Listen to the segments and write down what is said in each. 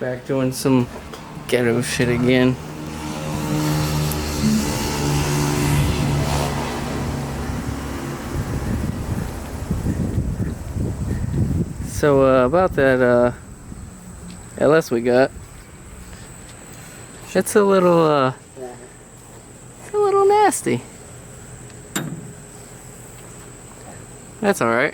Back doing some ghetto shit again. So about that LS we got, it's a little nasty. That's all right.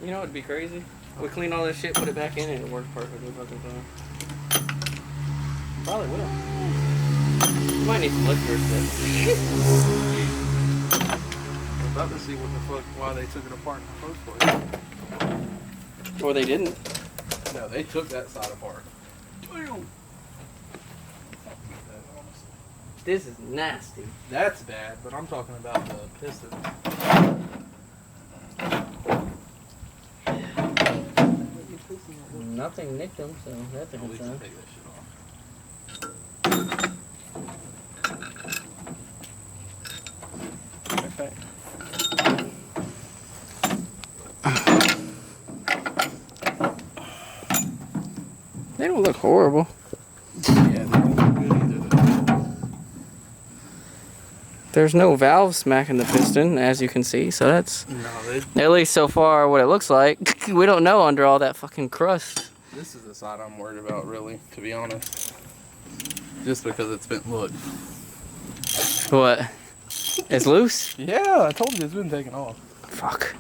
You know what'd be crazy? We clean all this shit, put it back in, and it worked perfectly fucking fine. Probably will. You might need some liquor still. I'm about to see what the fuck, why they took it apart in the first place. Or they didn't. No, they took that side apart. Damn. This is nasty. That's bad, but I'm talking about the pistons. Nothing nicked them, so that's a good sign. Take that shit off. Perfect. They don't look horrible. Yeah, they don't look good either. There's no valve smacking the piston, as you can see, so that's No, at least so far what it looks like. We don't know under all that fucking crust. this is the side I'm worried about, really, to be honest. Just because it's been, look. What? It's loose? Yeah, I told you it's been taken off. Fuck.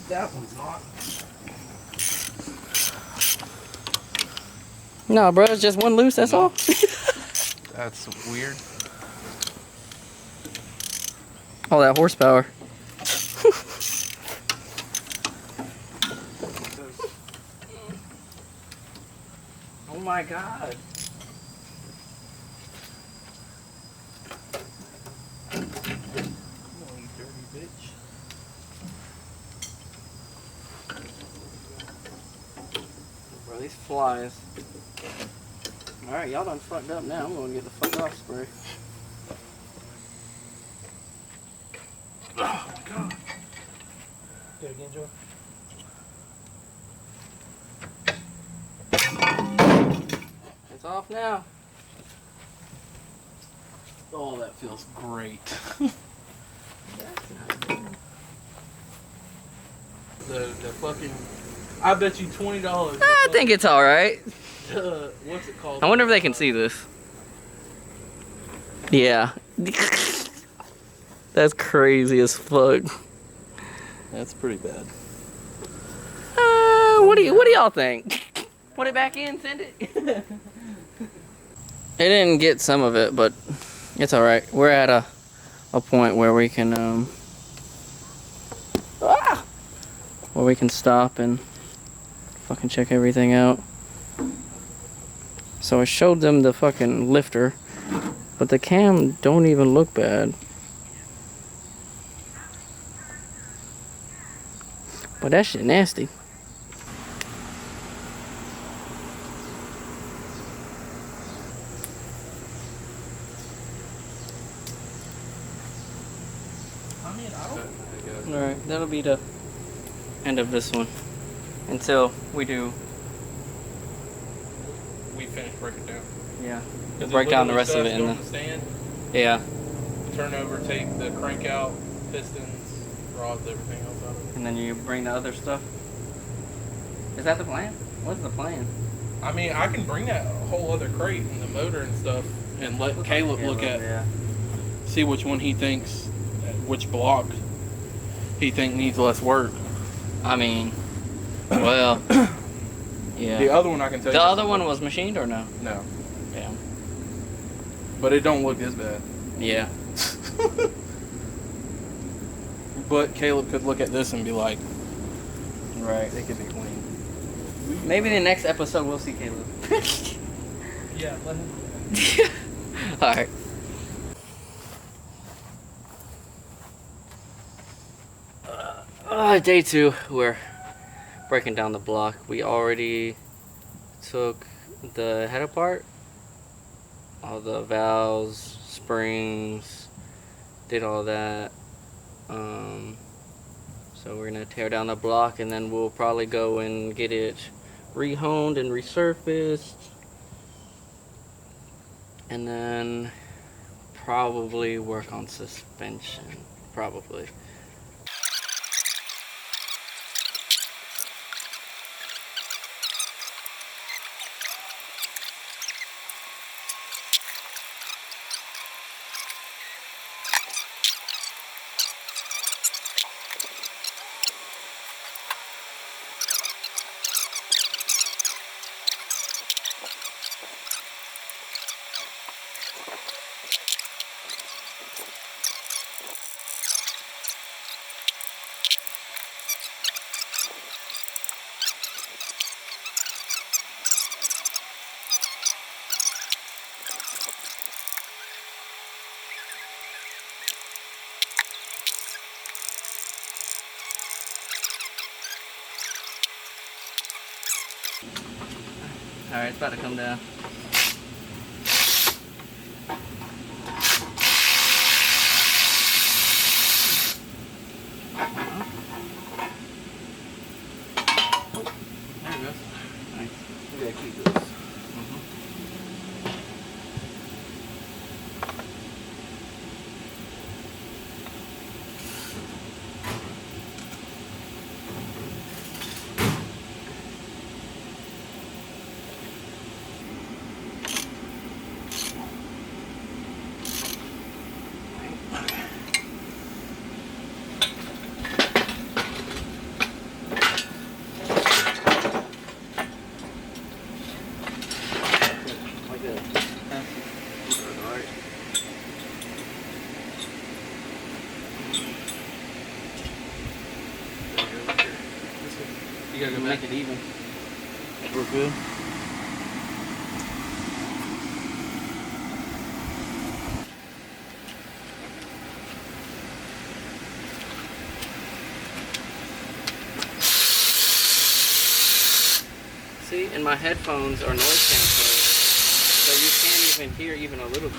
That one's not. No, bro, it's just one loose, that's all? That's weird. All that horsepower. Oh my god. Come on, you dirty bitch. Bro, these flies. Alright, y'all done fucked up now. I'm gonna get the fuck off spray. Oh, God. Do it again, Joe. It's off now. Oh, that feels great. the fucking, I bet you $20. I think it's alright. What's it called? I wonder if they can see this. Yeah. That's crazy as fuck. That's pretty bad. What do y'all think? Put it back in, send it. It didn't get some of it, but it's all right. We're at a point where we can where we can stop and fucking check everything out. So I showed them the fucking lifter, but the cam don't even look bad. But that shit nasty. I mean, I don't. Alright, that'll be the end of this one. Until we do. We finish breaking down. Yeah. We'll break down the rest of it in the stand. Yeah. Turn over, take the crank out, pistons, rods, everything else out of it. And then you bring the other stuff. Is that the plan? What's the plan? I mean, I can bring that whole other crate and the motor and stuff and let Caleb look at, Yeah. see which one he thinks, which block he think needs less work. I mean, well, yeah. The other one I can tell you. The other one was machined or no? No. Yeah. But it don't look as bad. Yeah. But Caleb could look at this and be like, Right. it could be clean. Maybe the next episode we'll see Caleb. Yeah, let him. Alright. Day 2, we're breaking down the block. We already took the head apart, all the valves, springs, did all that. So we're gonna tear down the block and then we'll probably go and get it rehoned and resurfaced, and then probably work on suspension, probably. Alright, it's about to come down. There it goes. Nice. We gotta keep this. You gotta go make it even. We're good. See, and my headphones are noise canceling, so you can't even hear even a little bit.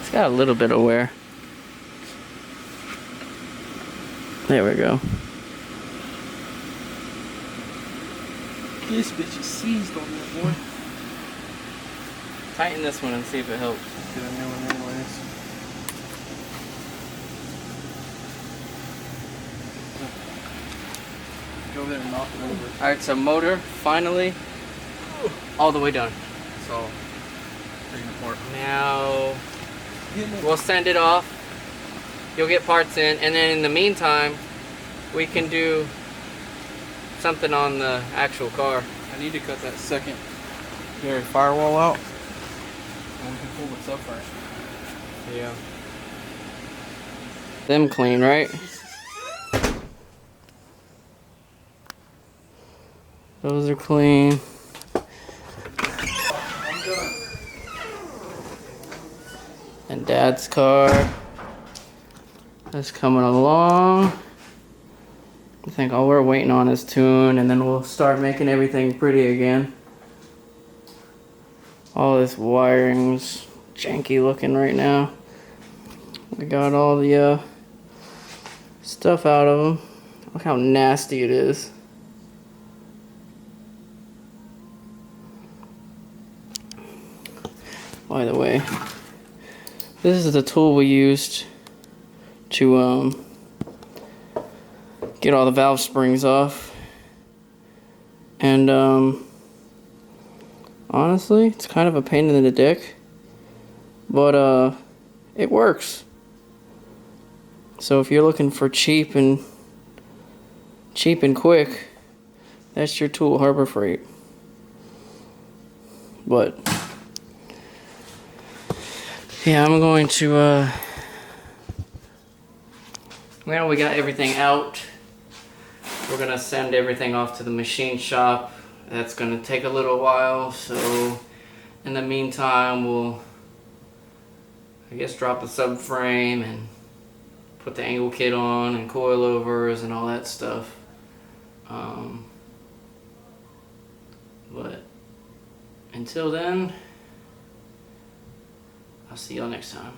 It's got a little bit of wear. There we go. This bitch is seized on that boy. Tighten this one and see if it helps. Get a new one anyways. Go over there and knock it over. Alright, so motor finally all the way done. So, taking apart. Now we'll send it off. You'll get parts in, and then in the meantime, we can do something on the actual car. I need to cut that second firewall out. And we can pull this up right. Yeah. Them clean, right? Those are clean. I'm done. And Dad's car is coming along. I think all we're waiting on is tune, and then we'll start making everything pretty again. All this wiring's janky looking right now. We got all the stuff out of them. Look how nasty it is. By the way, this is the tool we used to get all the valve springs off, and honestly, it's kind of a pain in the dick, but it works. So if you're looking for cheap and quick, that's your tool, Harbor Freight. But yeah, I'm going to well, we got everything out. we're gonna send everything off to the machine shop. That's gonna take a little while, so in the meantime we'll, I guess, drop the subframe and put the angle kit on and coilovers and all that stuff. But until then, I'll see y'all next time.